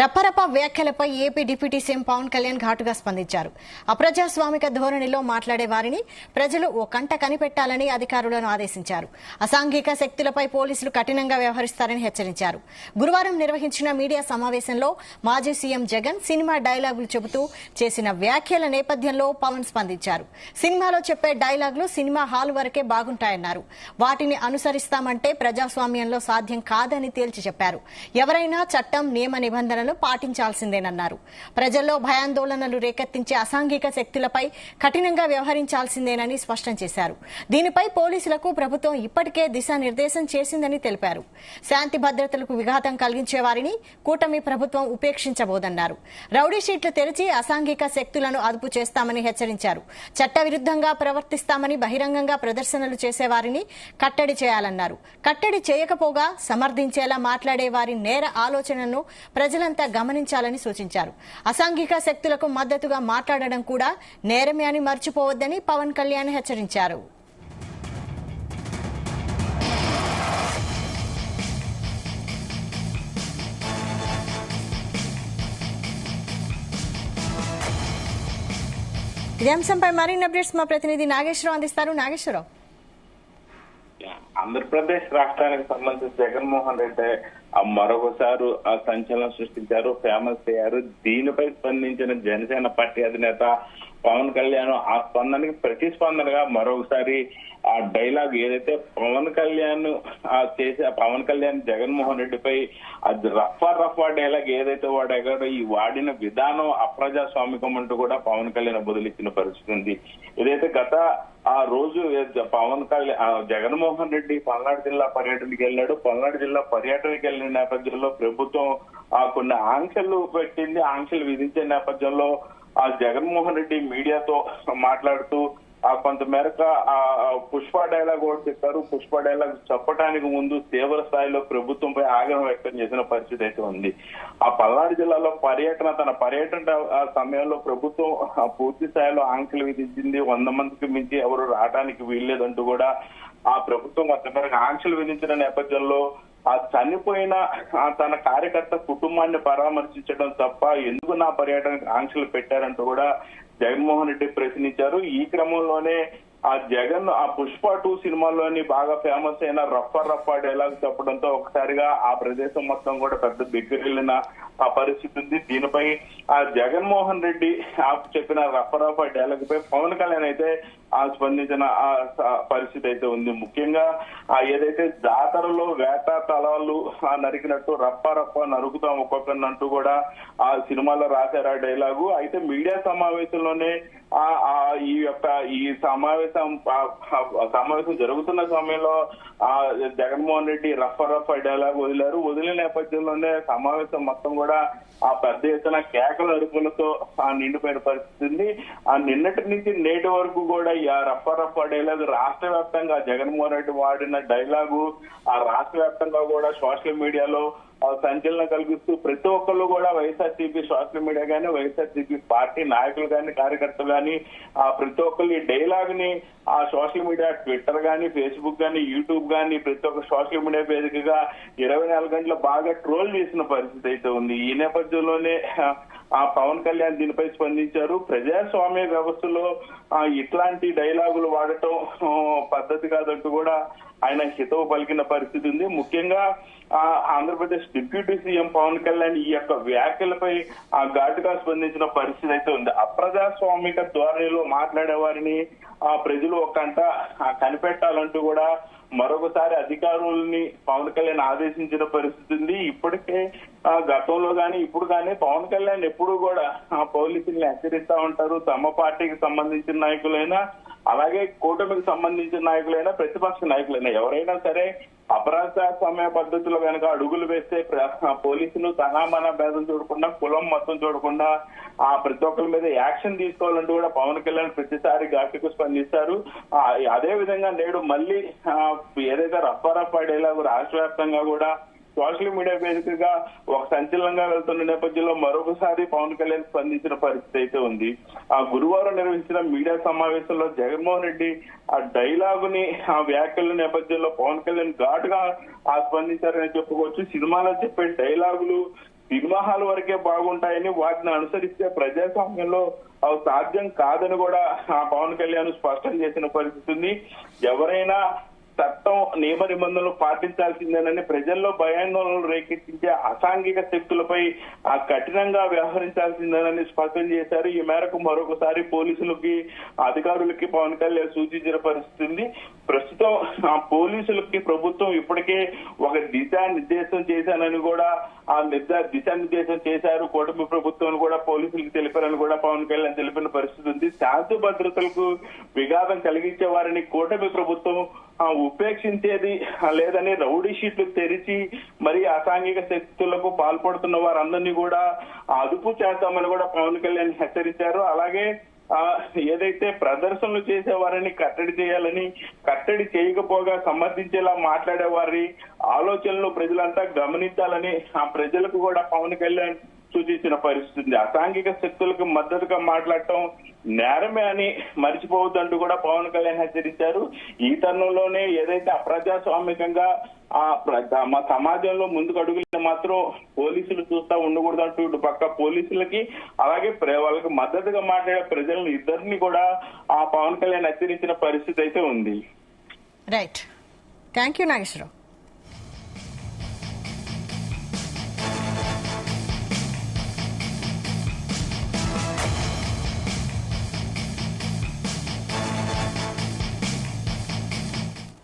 రప్పరప వ్యాఖ్యలపై AP deputy CM Pawan Kalyan ఘాటుగా స్పందించారు. అప్రజాస్వామిక ధోరణిలో మాట్లాడే వారిని ప్రజలు ఓ కంట కనిపెట్టాలని అధికారులను ఆదేశించారు. అసాంఘిక శక్తులపై పోలీసులు కఠినంగా వ్యవహరిస్తారని హెచ్చరించారు. గురువారం నిర్వహించిన మీడియా సమావేశంలో మాజీ సీఎం జగన్ సినిమా డైలాగులు చెబుతూ చేసిన వ్యాఖ్యల నేపథ్యంలో పవన్ స్పందించారు. సినిమాలో చెప్పే డైలాగులు సినిమా హాల్ వరకే బాగుంటాయన్నారు. వాటిని అనుసరిస్తామంటే ప్రజాస్వామ్యంలో సాధ్యం కాదని తేల్చి చెప్పారు. ఎవరైనా చట్టం నియమ నిబంధనలు పాటించాల్సిందేనన్నారు. ప్రజల్లో భయాందోళనలు రేకెత్తించే అసాంఘిక శక్తులపై కఠినంగా వ్యవహరించాల్సిందేనని స్పష్టం చేశారు. దీనిపై పోలీసులకు ప్రభుత్వం ఇప్పటికే దిశానిర్దేశం చేసిందని తెలిపారు. శాంతి భద్రతలకు విఘాతం కలిగించే వారిని కూటమి ప్రభుత్వం ఉపేక్షించబోదన్నారు. రౌడీ షీట్లు తెరిచి అసాంఘిక శక్తులను అదుపు చేస్తామని హెచ్చరించారు. చట్టవిరుద్ధంగా ప్రవర్తిస్తామని బహిరంగంగా ప్రదర్శనలు చేసేవారిని కట్టడి చేయాలన్నారు. కట్టడి చేయకపోగా సమర్థించేలా మాట్లాడే వారి నేర ఆలోచనను ప్రజలంతా గమనించాలని సూచించారు. అసాంఘిక శక్తులకు మద్దతుగా మాట్లాడడం కూడా నేరమే అని మర్చిపోవద్దని పవన్ కళ్యాణ్ హెచ్చరించారు. ఇదే అంశంపై మరిన్ని అప్డేట్స్ మా ప్రతినిధి నాగేశ్వరరావు అందిస్తారు. నాగేశ్వరరావు, ఆంధ్రప్రదేశ్ రాష్ట్రానికి సంబంధించి జగన్మోహన్ రెడ్డి మరొకసారి సంచలనం సృష్టించారు, ఫేమస్ అయ్యారు. దీనిపై స్పందించిన జనసేన పార్టీ అధినేత పవన్ కళ్యాణ్ ఆ స్పందనకి ప్రతిస్పందనగా మరొకసారి ఆ డైలాగ్ ఏదైతే పవన్ కళ్యాణ్ జగన్మోహన్ రెడ్డిపై అది రఫా డైలాగ్ ఏదైతే వాడారో ఈ వాడిన విధానం అప్రజాస్వామికం అంటూ కూడా పవన్ కళ్యాణ్ బదులిచ్చిన పరిస్థితి ఉంది. ఏదైతే గత ఆ రోజు జగన్మోహన్ రెడ్డి పల్నాడు జిల్లా పర్యటనకి వెళ్ళాడు. పల్నాడు జిల్లా పర్యటనకి వెళ్ళిన నేపథ్యంలో ప్రభుత్వం కొన్ని ఆంక్షలు పెట్టింది. ఆంక్షలు విధించే నేపథ్యంలో ఆ జగన్మోహన్ రెడ్డి మీడియాతో మాట్లాడుతూ కొంత మేరకు పుష్ప డైలాగ్ కూడా చెప్పారు. పుష్ప డైలాగ్ చెప్పడానికి ముందు తీవ్ర స్థాయిలో ప్రభుత్వంపై ఆగ్రహం వ్యక్తం చేసిన పరిస్థితి అయితే ఉంది. ఆ పల్నాడు జిల్లాలో తన పర్యటన సమయంలో ప్రభుత్వం పూర్తి స్థాయిలో ఆంక్షలు విధించింది. 100 మందికి మించి ఎవరు రావడానికి వీల్లేదంటూ కూడా ఆ ప్రభుత్వం కొంత మేరకు ఆంక్షలు విధించిన నేపథ్యంలో ఆ చనిపోయిన తన కార్యకర్త కుటుంబాన్ని పరామర్శించడం తప్ప ఎందుకు నా పర్యటనకు ఆంక్షలు పెట్టారంటూ కూడా జగన్మోహన్ రెడ్డి ప్రశ్నించారు. ఈ క్రమంలోనే ఆ జగన్ ఆ పుష్ప 2 సినిమాలోని బాగా ఫేమస్ అయిన రఫా డైలాగ్ చెప్పడంతో ఒకసారిగా ఆ ప్రదేశం మొత్తం కూడా పెద్ద బిగ్గరిల్లిన ఆ పరిస్థితి ఉంది. దీనిపై ఆ జగన్మోహన్ రెడ్డి చెప్పిన రఫా డైలాగ్ పై పవన్ కళ్యాణ్ అయితే స్పందించిన పరిస్థితి అయితే ఉంది. ముఖ్యంగా ఏదైతే జాతరలో వేట తలాలు నరికినట్టు రప్ప నరుకుతాం ఒక్కొక్కరినంటూ కూడా ఆ సినిమాలో రాశారు ఆ డైలాగు. అయితే మీడియా సమావేశంలోనే ఈ సమావేశం జరుగుతున్న సమయంలో జగన్మోహన్ రెడ్డి రఫా డైలాగ్ వదిలిన నేపథ్యంలోనే సమావేశం మొత్తం కూడా ఆ పెద్ద ఎత్తున కేకల అరుపులతో నిండిపోయిన పరిస్థితి ఉంది. నిన్నటి నుంచి నేటి వరకు కూడా ఈ రఫా డైలాగ్ రాష్ట్ర వ్యాప్తంగా జగన్మోహన్ రెడ్డి వాడిన డైలాగు ఆ రాష్ట్ర వ్యాప్తంగా కూడా సోషల్ మీడియాలో సంచలనం కలిగిస్తూ ప్రతి ఒక్కళ్ళు కూడా వైఎస్ఆర్సీపీ సోషల్ మీడియా కానీ వైఎస్ఆర్సీపీ పార్టీ నాయకులు కానీ కార్యకర్తలు కానీ ప్రతి ఒక్కళ్ళు ఈ డైలాగ్ ని ఆ సోషల్ మీడియా ట్విట్టర్ కానీ ఫేస్బుక్ కానీ యూట్యూబ్ కానీ ప్రతి ఒక్క సోషల్ మీడియా వేదికగా 24 గంటలు బాగా ట్రోల్ చేసిన పరిస్థితి అయితే ఉంది. ఈ నేపథ్యంలోనే పవన్ కళ్యాణ్ దీనిపై స్పందించారు. ప్రజాస్వామ్య వ్యవస్థలో ఇట్లాంటి డైలాగులు వాడటం పద్ధతి కాదంటూ కూడా ఆయన హితవు పలికిన పరిస్థితి ఉంది. ముఖ్యంగా ఆంధ్రప్రదేశ్ డిప్యూటీ సీఎం పవన్ కళ్యాణ్ ఈ యొక్క వ్యాఖ్యలపై ఘాటుగా స్పందించిన పరిస్థితి అయితే ఉంది. అప్రజాస్వామిక ధోరణిలో మాట్లాడే వారిని ప్రజలు ఒకంట కనిపెట్టాలంటూ కూడా మరొకసారి అధికారుల్ని పవన్ కళ్యాణ్ ఆదేశించిన పరిస్థితి ఉంది. ఇప్పటికే గతంలో కానీ ఇప్పుడు కానీ పవన్ కళ్యాణ్ ఎప్పుడు కూడా పోలీసుల్ని హెచ్చరిస్తా ఉంటారు. తమ పార్టీకి సంబంధించిన నాయకులైనా అలాగే కూటమికి సంబంధించిన నాయకులైనా ప్రతిపక్ష నాయకులైనా ఎవరైనా సరే అప్రజాస్వామ్య పద్ధతిలో కనుక అడుగులు వేస్తే పోలీసులు తనామన భేదం చూడకుండా కులం మొత్తం చూడకుండా ప్రతి ఒక్కరి మీద యాక్షన్ తీసుకోవాలంటూ కూడా పవన్ కళ్యాణ్ ప్రతిసారి ఘాటుకు స్పందిస్తారు. అదే విధంగా నేడు మళ్ళీ ఏదైతే రఫా డైలాగు రాష్ట్ర వ్యాప్తంగా కూడా సోషల్ మీడియా వేదికగా ఒక సంచలనంగా వెళ్తున్న నేపథ్యంలో మరొకసారి పవన్ కళ్యాణ్ స్పందించిన పరిస్థితి అయితే ఉంది. గురువారం నిర్వహించిన మీడియా సమావేశంలో జగన్మోహన్ రెడ్డి ఆ డైలాగుని ఆ వ్యాఖ్యల నేపథ్యంలో పవన్ కళ్యాణ్ ఘాటుగా స్పందించారని చెప్పుకోవచ్చు. సినిమాలో చెప్పే డైలాగులు సినిమా హాల్ వరకే బాగుంటాయని వాటిని అనుసరిస్తే ప్రజాస్వామ్యంలో అవి సాధ్యం కాదని కూడా ఆ పవన్ కళ్యాణ్ స్పష్టం చేసిన పరిస్థితి ఉంది. ఎవరైనా చట్టం నియమ నిబంధనలు పాటించాల్సిందేనని ప్రజల్లో భయాందోళనలు రేకెత్తించే అసాంఘిక శక్తులపై కఠినంగా వ్యవహరించాల్సిందేనని స్పష్టం చేశారు. ఈ మేరకు మరొకసారి పోలీసులకి అధికారులకి పవన్ కళ్యాణ్ సూచించిన పరిస్థితి ఉంది. ప్రస్తుతం ఆ పోలీసులకి ప్రభుత్వం ఇప్పటికే ఒక దిశానిర్దేశం చేశానని కూడా దిశానిర్దేశం చేశారు. కూటమి ప్రభుత్వం కూడా పోలీసులకు తెలిపారని కూడా పవన్ కళ్యాణ్ తెలిపిన పరిస్థితి ఉంది. శాంతి భద్రతలకు విఘాతం కలిగించే వారిని కూటమి ప్రభుత్వం ఉపేక్షించేది లేదని రౌడీ షీట్లు తెరిచి మరి అసాంఘిక శక్తులకు పాల్పడుతున్న వారందరినీ కూడా అదుపు చేస్తామని కూడా పవన్ కళ్యాణ్ హెచ్చరించారు. అలాగే ఏదైతే ప్రదర్శనలు చేసే వారిని కట్టడి చేయాలని, కట్టడి చేయకపోగా సమర్థించేలా మాట్లాడే వారి ఆలోచనలు ప్రజలంతా గమనించాలని ఆ ప్రజలకు కూడా పవన్ కళ్యాణ్ సూచించిన పరిస్థితి. అసాంఘిక శక్తులకు మద్దతుగా మాట్లాడటం నేరమే అని మర్చిపోవద్దంటూ కూడా పవన్ కళ్యాణ్ హెచ్చరించారు. ఈ తరుణంలోనే ఏదైతే అప్రజాస్వామికంగా మా సమాజంలో ముందుకు అడుగులు మాత్రం పోలీసులు చూస్తా ఉండకూడదంటూ ఇటు పక్క పోలీసులకి అలాగే వాళ్ళకి మద్దతుగా మాట్లాడే ప్రజలను ఇద్దరిని కూడా ఆ పవన్ కళ్యాణ్ హెచ్చరించిన పరిస్థితి అయితే ఉంది. Right, thank you Nageswararao.